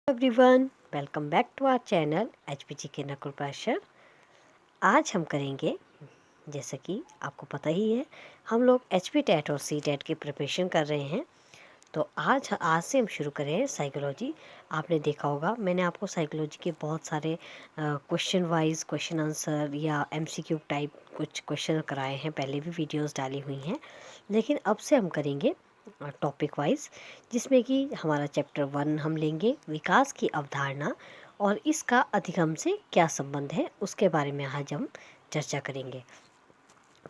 Everyone, welcome back to our channel HPG के Nakul Pasteur. आज हम करेंगे, जैसा कि आपको पता ही है, हम लोग एचपी टेट और सी टेट की प्रिपरेशन कर रहे हैं। तो आज से हम शुरू करें साइकोलॉजी। आपने देखा होगा मैंने आपको साइकोलॉजी के बहुत सारे क्वेश्चन वाइज क्वेश्चन आंसर या एमसीक्यू टाइप कुछ क्वेश्चन कराए हैं, पहले भी वीडियोस डाली हुई हैं। लेकिन अब से हम करेंगे टॉपिक वाइज, जिसमें कि हमारा चैप्टर 1 हम लेंगे, विकास की अवधारणा और इसका अधिगम से क्या संबंध है, उसके बारे में आज हम चर्चा करेंगे।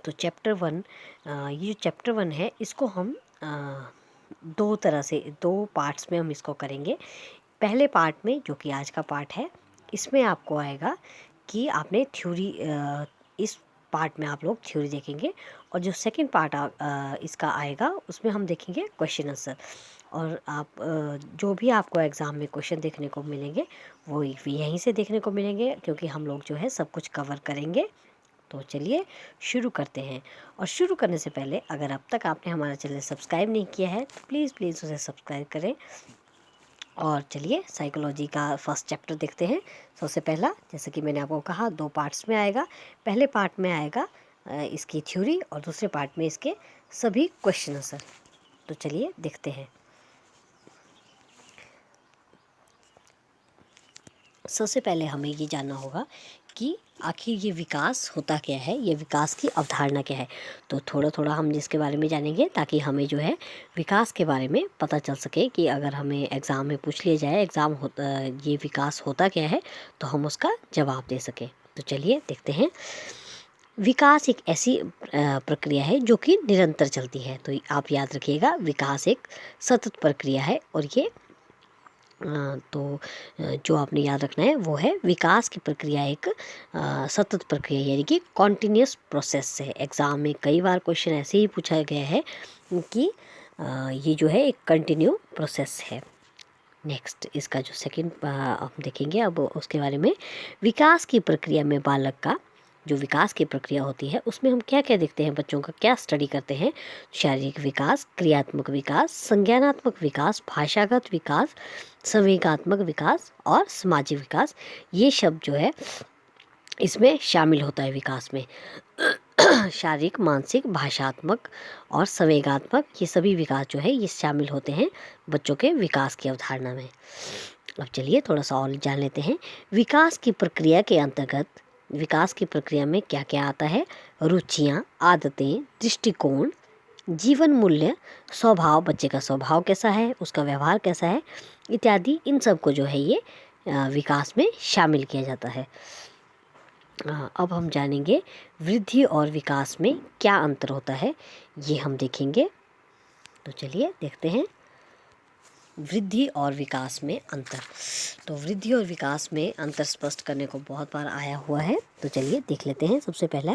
तो चैप्टर 1, ये जो चैप्टर 1 है, इसको हम दो तरह से, दो पार्ट्स में हम इसको करेंगे। पहले पार्ट में, जो कि आज का पार्ट है, इसमें आपको आएगा कि आपने थ्योरी, इस पार्ट में आप लोग थ्योरी देखेंगे, और जो सेकंड पार्ट इसका आएगा उसमें हम देखेंगे क्वेश्चन आंसर। और आप जो भी आपको एग्ज़ाम में क्वेश्चन देखने को मिलेंगे वो यहीं से देखने को मिलेंगे, क्योंकि हम लोग जो है सब कुछ कवर करेंगे। तो चलिए शुरू करते हैं। और शुरू करने से पहले, अगर अब तक आपने हमारा चैनल सब्सक्राइब नहीं किया है तो प्लीज़ उसे सब्सक्राइब करें। और चलिए साइकोलॉजी का फर्स्ट चैप्टर देखते हैं। सबसे पहला, जैसे कि मैंने आपको कहा, दो पार्ट्स में आएगा। पहले पार्ट में आएगा इसकी थ्योरी, और दूसरे पार्ट में इसके सभी क्वेश्चन आंसर। तो चलिए देखते हैं। सबसे पहले हमें ये जानना होगा कि आखिर ये विकास होता क्या है, ये विकास की अवधारणा क्या है। तो थोड़ा थोड़ा हम जिसके बारे में जानेंगे, ताकि हमें जो है विकास के बारे में पता चल सके कि अगर हमें एग्ज़ाम में पूछ लिया जाए ये विकास होता क्या है, तो हम उसका जवाब दे सकें। तो चलिए देखते हैं। विकास एक ऐसी प्रक्रिया है जो कि निरंतर चलती है। तो आप याद रखिएगा, विकास एक सतत प्रक्रिया है, और ये जो आपने याद रखना है वो है, विकास की प्रक्रिया एक सतत प्रक्रिया, यानी कि कॉन्टिन्यूस प्रोसेस है। एग्ज़ाम में कई बार क्वेश्चन ऐसे ही पूछा गया है कि ये जो है एक कंटिन्यू प्रोसेस है। नेक्स्ट, इसका जो सेकंड हम देखेंगे अब उसके बारे में। विकास की प्रक्रिया में बालक का जो विकास की प्रक्रिया होती है, उसमें हम क्या क्या देखते हैं, बच्चों का क्या स्टडी करते हैं। शारीरिक विकास, क्रियात्मक विकास, संज्ञानात्मक विकास, भाषागत विकास, संवेगात्मक विकास और सामाजिक विकास, ये शब्द जो है इसमें शामिल होता है विकास में। शारीरिक, मानसिक, भाषात्मक और संवेगात्मक, ये सभी विकास जो है ये शामिल होते हैं बच्चों के विकास की अवधारणा में। अब चलिए थोड़ा सा और जान लेते हैं। विकास की प्रक्रिया के अंतर्गत विकास की प्रक्रिया में क्या क्या आता है। रुचियाँ, आदतें, दृष्टिकोण, जीवन मूल्य, स्वभाव, बच्चे का स्वभाव कैसा है, उसका व्यवहार कैसा है, इत्यादि, इन सब को जो है ये विकास में शामिल किया जाता है। अब हम जानेंगे वृद्धि और विकास में क्या अंतर होता है, ये हम देखेंगे। तो चलिए देखते हैं वृद्धि और विकास में अंतर। तो वृद्धि और विकास में अंतर स्पष्ट करने को बहुत बार आया हुआ है, तो चलिए देख लेते हैं। सबसे पहला,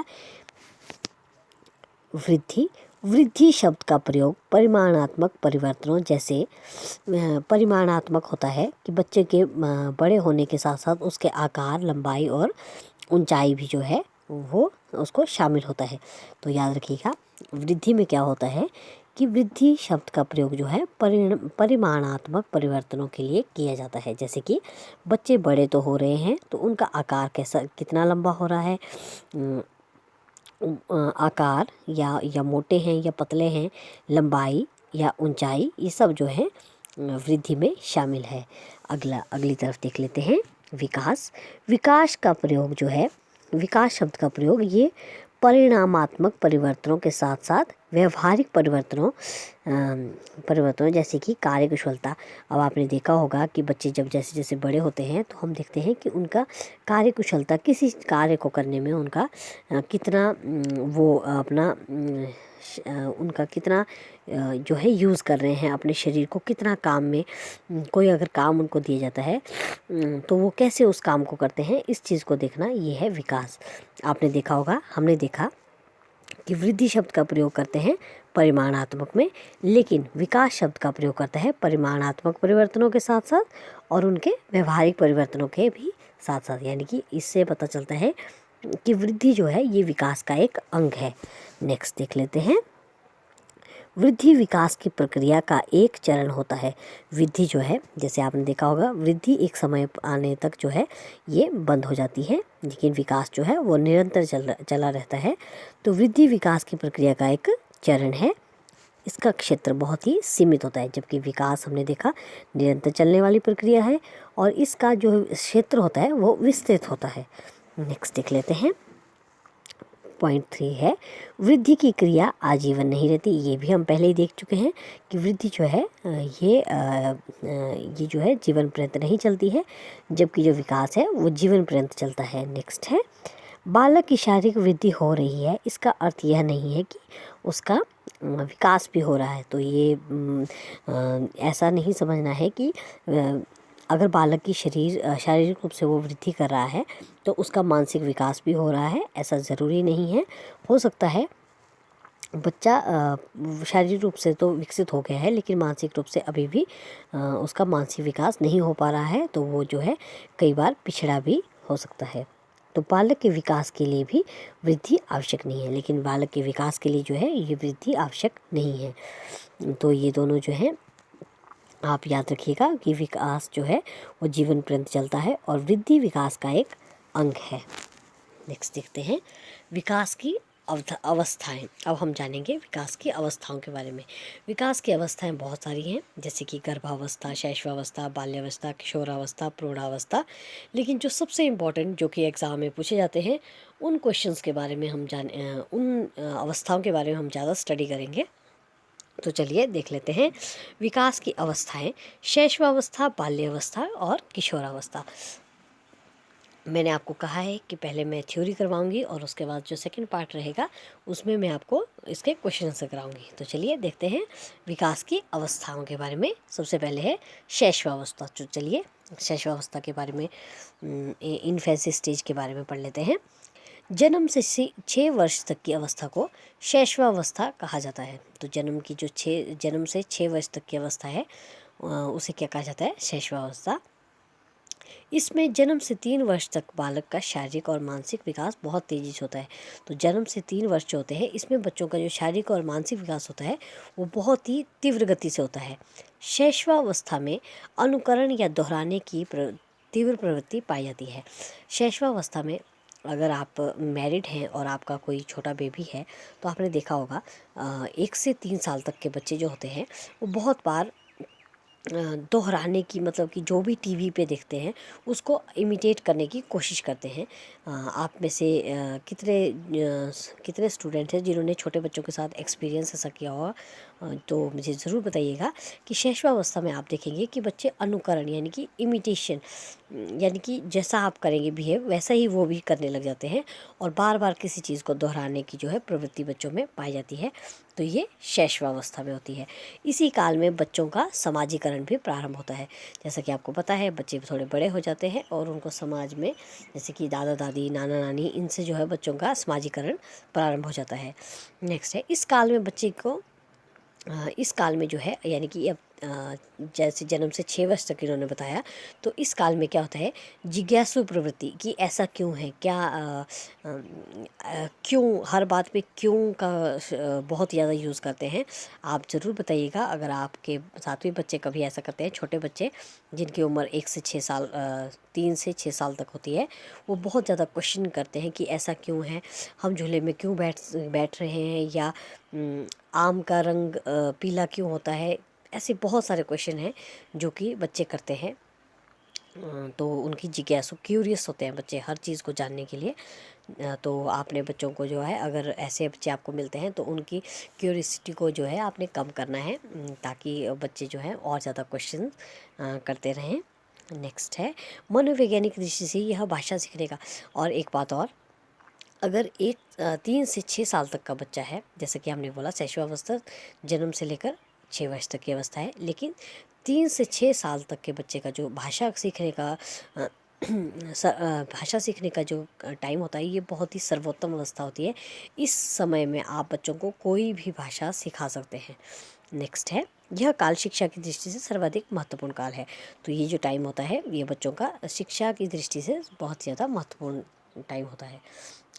वृद्धि। वृद्धि शब्द का प्रयोग परिमाणात्मक परिवर्तनों, जैसे परिमाणात्मक होता है कि बच्चे के बड़े होने के साथ साथ उसके आकार, लंबाई और ऊंचाई भी जो है वो उसको शामिल होता है। तो याद रखिएगा, वृद्धि में क्या होता है कि वृद्धि शब्द का प्रयोग जो है परिमाणात्मक परिवर्तनों के लिए किया जाता है। जैसे कि बच्चे बड़े तो हो रहे हैं, तो उनका आकार कितना लंबा हो रहा है, आकार या मोटे हैं या पतले हैं, लंबाई या ऊंचाई, ये सब जो है वृद्धि में शामिल है। अगली तरफ देख लेते हैं, विकास। विकास का प्रयोग जो है, विकास शब्द का प्रयोग ये परिणामात्मक परिवर्तनों के साथ साथ व्यवहारिक परिवर्तनों जैसे कि कार्यकुशलता। अब आपने देखा होगा कि बच्चे जब जैसे जैसे बड़े होते हैं, तो हम देखते हैं कि उनका कार्यकुशलता, किसी कार्य को करने में उनका कितना वो अपना उनका कितना जो है यूज़ कर रहे हैं अपने शरीर को, कितना काम में, कोई अगर काम उनको दिया जाता है तो वो कैसे उस काम को करते हैं, इस चीज़ को देखना, ये है विकास। आपने देखा होगा, हमने देखा कि वृद्धि शब्द का प्रयोग करते हैं परिमाणात्मक में, लेकिन विकास शब्द का प्रयोग करता है परिमाणात्मक परिवर्तनों के साथ साथ और उनके व्यवहारिक परिवर्तनों के भी साथ साथ। यानी कि इससे पता चलता है कि वृद्धि जो है ये विकास का एक अंग है। नेक्स्ट देख लेते हैं, वृद्धि विकास की प्रक्रिया का एक चरण होता है। वृद्धि जो है, जैसे आपने देखा होगा, वृद्धि एक समय आने तक जो है ये बंद हो जाती है, लेकिन विकास जो है वो निरंतर चला रहता है। तो वृद्धि विकास की प्रक्रिया का एक चरण है, इसका क्षेत्र बहुत ही सीमित होता है, जबकि विकास हमने देखा निरंतर चलने वाली प्रक्रिया है और इसका जो क्षेत्र होता है वो विस्तृत होता है। नेक्स्ट देख लेते हैं। पॉइंट 3 है, वृद्धि की क्रिया आजीवन नहीं रहती। ये भी हम पहले ही देख चुके हैं कि वृद्धि जो है ये जो है जीवन पर्यंत नहीं चलती है, जबकि जो विकास है वो जीवन पर्यंत चलता है। नेक्स्ट है, बालक की शारीरिक वृद्धि हो रही है, इसका अर्थ यह नहीं है कि उसका विकास भी हो रहा है। तो ये ऐसा नहीं समझना है कि अगर बालक की शारीरिक रूप से वो वृद्धि कर रहा है तो उसका मानसिक विकास भी हो रहा है, ऐसा ज़रूरी नहीं है। हो सकता है बच्चा शारीरिक रूप से तो विकसित हो गया है, लेकिन मानसिक रूप से अभी भी उसका मानसिक विकास नहीं हो पा रहा है, तो वो जो है कई बार पिछड़ा भी हो सकता है। तो बालक के विकास के लिए भी वृद्धि आवश्यक नहीं है, लेकिन बालक के विकास के लिए जो है ये वृद्धि आवश्यक नहीं है। तो ये दोनों जो है आप याद रखिएगा कि विकास जो है वो जीवन पर्यंत चलता है और वृद्धि विकास का एक अंग है। नेक्स्ट देखते हैं, विकास की अवस्थाएं। अब हम जानेंगे विकास की अवस्थाओं के बारे में। विकास की अवस्थाएं बहुत सारी हैं, जैसे कि गर्भावस्था, शैशवावस्था, बाल्यावस्था, किशोरावस्था, प्रौढ़ावस्था। लेकिन जो सबसे इम्पोर्टेंट, जो कि एग्ज़ाम में पूछे जाते हैं, उन क्वेश्चंस के बारे में हम उन अवस्थाओं के बारे में हम ज़्यादा स्टडी करेंगे। तो चलिए देख लेते हैं विकास की अवस्थाएं। शैशवावस्था, बाल्यावस्था और किशोरावस्था। मैंने आपको कहा है कि पहले मैं थ्योरी करवाऊंगी और उसके बाद जो सेकंड पार्ट रहेगा उसमें मैं आपको इसके क्वेश्चन से कराऊंगी। तो चलिए देखते हैं विकास की अवस्थाओं के बारे में। सबसे पहले है शैशवावस्था। तो चलिए शैशवावस्था के बारे में, इन्फेंसी स्टेज के बारे में पढ़ लेते हैं। जन्म से 6 वर्ष तक की अवस्था को शैशवावस्था कहा जाता है। तो जन्म से 6 वर्ष तक की अवस्था है उसे क्या कहा जाता है? शैशवावस्था। इसमें जन्म से 3 वर्ष तक बालक का शारीरिक और मानसिक विकास बहुत तेज़ी से होता है। तो जन्म से 3 वर्ष जो होते हैं, इसमें बच्चों का जो शारीरिक और मानसिक विकास होता है वो बहुत ही तीव्र गति से होता है। शैशवावस्था में अनुकरण या दोहराने की तीव्र प्रवृत्ति पाई जाती है। शैशवावस्था में अगर आप मैरिड हैं और आपका कोई छोटा बेबी है तो आपने देखा होगा 1 से 3 साल तक के बच्चे जो होते हैं वो बहुत बार दोहराने की, मतलब कि जो भी टीवी पे देखते हैं उसको इमिटेट करने की कोशिश करते हैं। आप में से कितने स्टूडेंट हैं जिन्होंने छोटे बच्चों के साथ एक्सपीरियंस ऐसा किया होगा? तो मुझे ज़रूर बताइएगा कि शैशवावस्था में आप देखेंगे कि बच्चे अनुकरण यानी कि इमिटेशन, यानी कि जैसा आप करेंगे बिहेव वैसा ही वो भी करने लग जाते हैं और बार बार किसी चीज़ को दोहराने की जो है प्रवृत्ति बच्चों में पाई जाती है। तो ये शैशवावस्था में होती है। इसी काल में बच्चों का समाजीकरण भी प्रारंभ होता है। जैसा कि आपको पता है बच्चे थोड़े बड़े हो जाते हैं और उनको समाज में, जैसे कि दादा दादी, नाना नानी, इनसे जो है बच्चों का समाजीकरण प्रारंभ हो जाता है। नेक्स्ट है, इस काल में जो है, यानी कि अब जैसे जन्म से 6 वर्ष तक इन्होंने बताया, तो इस काल में क्या होता है, जिज्ञासु प्रवृत्ति कि ऐसा क्यों है, क्या क्यों, हर बात पे क्यों का बहुत ज़्यादा यूज़ करते हैं। आप ज़रूर बताइएगा अगर आपके साथ भी बच्चे कभी ऐसा करते हैं। छोटे बच्चे जिनकी उम्र 1 से 6 साल 3 से 6 साल तक होती है, वो बहुत ज़्यादा क्वेश्चन करते हैं कि ऐसा क्यों है, हम झूले में क्यों बैठ रहे हैं, या आम का रंग पीला क्यों होता है। ऐसे बहुत सारे क्वेश्चन हैं जो कि बच्चे करते हैं। तो उनकी जिज्ञासु, क्यूरियस होते हैं बच्चे हर चीज़ को जानने के लिए। तो आपने बच्चों को जो है, अगर ऐसे बच्चे आपको मिलते हैं तो उनकी क्यूरियसिटी को जो है आपने कम करना है, ताकि बच्चे जो है और ज़्यादा क्वेश्चन करते रहें। नेक्स्ट है, मनोवैज्ञानिक दृष्टि से यह भाषा सीखने का। और एक बात और, अगर 3 से 6 साल तक का बच्चा है, जैसे कि हमने बोला शैशवावस्था जन्म से लेकर 6 वर्ष तक की अवस्था है, लेकिन 3 से 6 साल तक के बच्चे का जो भाषा सीखने का जो टाइम होता है, ये बहुत ही सर्वोत्तम अवस्था होती है। इस समय में आप बच्चों को कोई भी भाषा सिखा सकते हैं। नेक्स्ट है, यह काल शिक्षा की दृष्टि से सर्वाधिक महत्वपूर्ण काल है। तो ये जो टाइम होता है ये बच्चों का शिक्षा की दृष्टि से बहुत ज़्यादा महत्वपूर्ण टाइम होता है।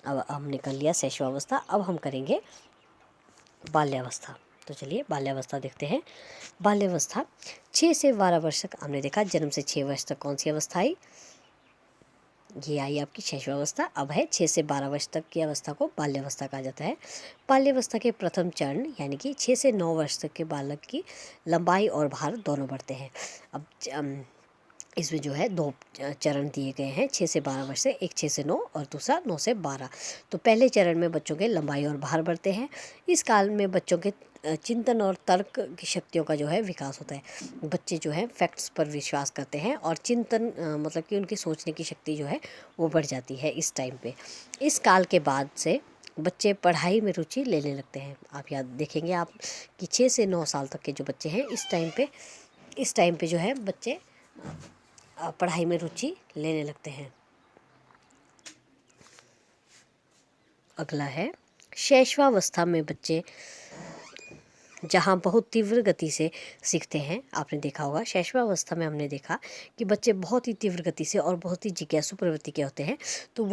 अब हमने कर लिया शैशवावस्था, अब हम करेंगे बाल्यावस्था। तो चलिए बाल्यावस्था देखते हैं। बाल्यावस्था 6 से 12 वर्ष तक हमने देखा, जन्म से 6 वर्ष तक कौन सी अवस्था आई, ये आई आपकी शैशवावस्था। अब है 6 से 12 वर्ष तक की अवस्था को बाल्यावस्था कहा जाता है। बाल्यावस्था के प्रथम चरण यानी कि 6 से 9 वर्ष तक के बालक की लंबाई और भार दोनों बढ़ते हैं। अब इसमें जो है 2 चरण दिए गए हैं 6 से 12 वर्ष से, एक 6 से 9 और दूसरा 9 से 12। तो पहले चरण में बच्चों के लंबाई और भार बढ़ते हैं। इस काल में बच्चों के चिंतन और तर्क की शक्तियों का जो है विकास होता है। बच्चे जो है फैक्ट्स पर विश्वास करते हैं और चिंतन मतलब कि उनकी सोचने की शक्ति जो है वो बढ़ जाती है इस टाइम पे। इस काल के बाद से बच्चे पढ़ाई में रुचि लेने लगते हैं। आप याद देखेंगे आप कि 6 से 9 साल तक के जो बच्चे हैं इस टाइम पे जो है बच्चे पढ़ाई में रुचि लेने लगते हैं। अगला है शैशवावस्था में बच्चे जहाँ बहुत तीव्र गति से सीखते हैं। आपने देखा होगा शैशवावस्था में हमने देखा कि बच्चे बहुत ही तीव्र गति से और बहुत ही जिज्ञासु प्रवृत्ति के होते हैं। तो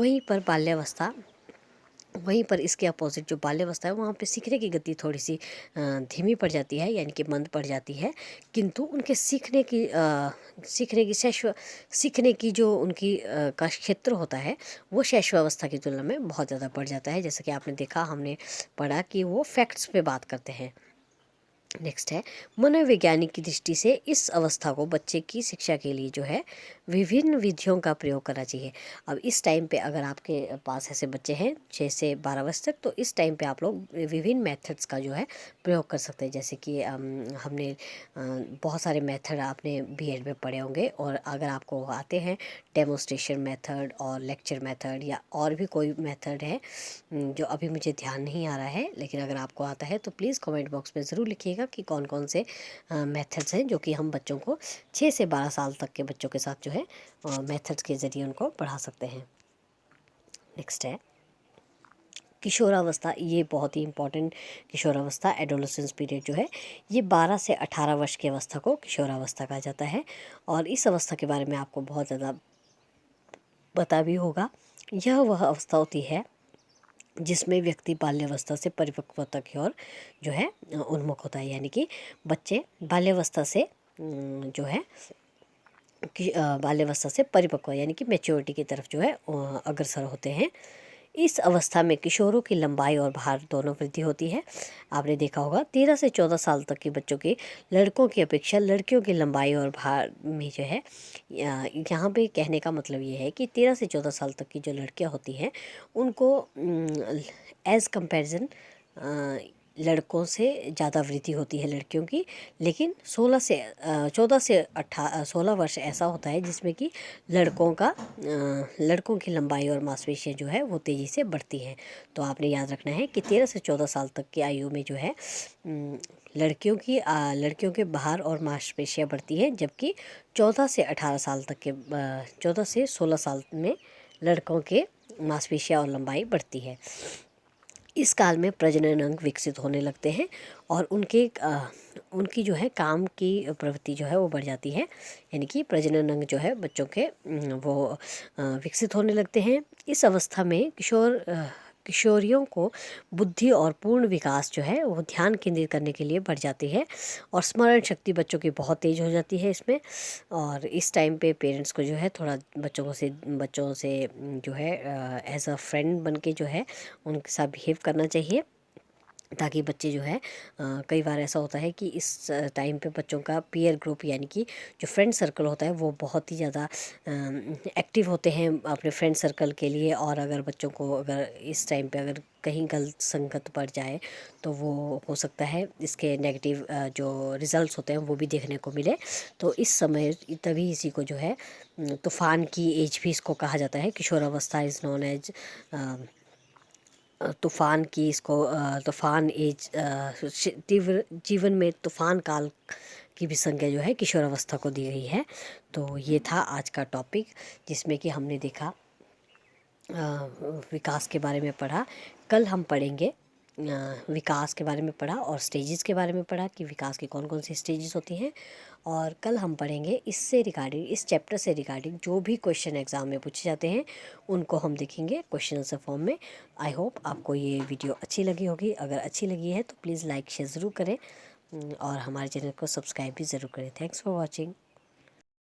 वहीं पर इसके अपोजिट जो बाल्यावस्था है वहाँ पे सीखने की गति थोड़ी सी धीमी पड़ जाती है, यानी कि मंद पड़ जाती है। किंतु उनके सीखने की जो उनकी का क्षेत्र होता है वो शैशवावस्था की तुलना में बहुत ज़्यादा बढ़ जाता है। जैसा कि आपने देखा, हमने पढ़ा कि वो फैक्ट्स पे बात करते हैं। नेक्स्ट है मनोवैज्ञानिक की दृष्टि से इस अवस्था को बच्चे की शिक्षा के लिए जो है विभिन्न विधियों का प्रयोग करना चाहिए। अब इस टाइम पे अगर आपके पास ऐसे बच्चे हैं 6 से 12 वर्ष तक, तो इस टाइम पे आप लोग विभिन्न मेथड्स का जो है प्रयोग कर सकते हैं। जैसे कि हमने बहुत सारे मेथड आपने बीएड में पढ़े होंगे, और अगर आपको आते हैं डेमोस्ट्रेशन मेथड और लेक्चर मेथड या और भी कोई मेथड है जो अभी मुझे ध्यान नहीं आ रहा है, लेकिन अगर आपको आता है तो प्लीज़ कमेंट बॉक्स में ज़रूर लिखिएगा कि कौन कौन से मेथड्स हैं जो कि हम बच्चों को 6 से 12 साल तक के बच्चों के साथ जो है मेथड्स के ज़रिए उनको पढ़ा सकते हैं। नेक्स्ट है किशोरावस्था। ये बहुत ही इम्पॉर्टेंट किशोरावस्था एडोलेसेंस पीरियड जो है ये 12 से 18 वर्ष की अवस्था को किशोरावस्था कहा जाता है। और इस अवस्था के बारे में आपको बहुत ज़्यादा पता भी होगा। यह वह अवस्था होती है जिसमें व्यक्ति बाल्यावस्था से परिपक्वता की ओर जो है उन्मुख होता है, यानी कि बच्चे बाल्यावस्था से जो है कि बाल्यावस्था से परिपक्व यानी कि मैच्योरिटी की तरफ जो है अग्रसर होते हैं। इस अवस्था में किशोरों की लंबाई और भार दोनों वृद्धि होती है। आपने देखा होगा 13 से 14 साल तक के बच्चों की लड़कों की अपेक्षा लड़कियों की लंबाई और भार में जो है यहाँ पे कहने का मतलब ये है कि 13 से 14 साल तक की जो लड़कियाँ होती हैं उनको एज़ कंपैरिजन लड़कों से ज़्यादा वृद्धि होती है लड़कियों की। लेकिन 14 से 16 वर्ष ऐसा होता है जिसमें कि लड़कों की लंबाई और मांसपेशियाँ जो है वो तेज़ी से बढ़ती हैं। तो आपने याद रखना है कि 13 से 14 साल तक की आयु में जो है लड़कियों के भार और मांसपेशियाँ बढ़ती हैं, जबकि 14 से 18 साल तक के 14 से 16 साल में लड़कों के मांसपेशियाँ और लंबाई बढ़ती है। इस काल में प्रजनन अंग विकसित होने लगते हैं और उनकी जो है काम की प्रवृत्ति जो है वो बढ़ जाती है, यानी कि प्रजनन अंग जो है बच्चों के वो विकसित होने लगते हैं। इस अवस्था में किशोरियों को बुद्धि और पूर्ण विकास जो है वो ध्यान केंद्रित करने के लिए बढ़ जाती है और स्मरण शक्ति बच्चों की बहुत तेज़ हो जाती है इसमें। और इस टाइम पे पेरेंट्स को जो है थोड़ा बच्चों से जो है एज अ फ्रेंड बन के जो है उनके साथ बिहेव करना चाहिए, ताकि बच्चे जो है कई बार ऐसा होता है कि इस टाइम पे बच्चों का पीयर ग्रुप यानी कि जो फ्रेंड सर्कल होता है वो बहुत ही ज़्यादा एक्टिव होते हैं अपने फ्रेंड सर्कल के लिए। और अगर बच्चों को अगर इस टाइम पे अगर कहीं गलत संगत पड़ जाए तो वो हो सकता है इसके नेगेटिव जो रिज़ल्ट्स होते हैं वो भी देखने को मिले। तो इस समय तभी इसी को जो है तूफ़ान की एज भी इसको कहा जाता है। किशोरावस्था इज़ नॉन एज तूफ़ान एज तीव्र जीवन में तूफ़ान काल की भी संज्ञा जो है किशोरावस्था को दी गई है। तो ये था आज का टॉपिक जिसमें कि हमने देखा विकास के बारे में पढ़ा। कल हम पढ़ेंगे विकास के बारे में पढ़ा और स्टेजेस के बारे में पढ़ा कि विकास की कौन कौन सी स्टेजेस होती हैं। और कल हम पढ़ेंगे इससे रिगार्डिंग, इस चैप्टर से रिगार्डिंग जो भी क्वेश्चन एग्ज़ाम में पूछे जाते हैं उनको हम देखेंगे क्वेश्चन आंसर फॉर्म में। आई होप आपको ये वीडियो अच्छी लगी होगी। अगर अच्छी लगी है तो प्लीज़ लाइक शेयर ज़रूर करें और हमारे चैनल को सब्सक्राइब भी ज़रूर करें। Thanks for watching.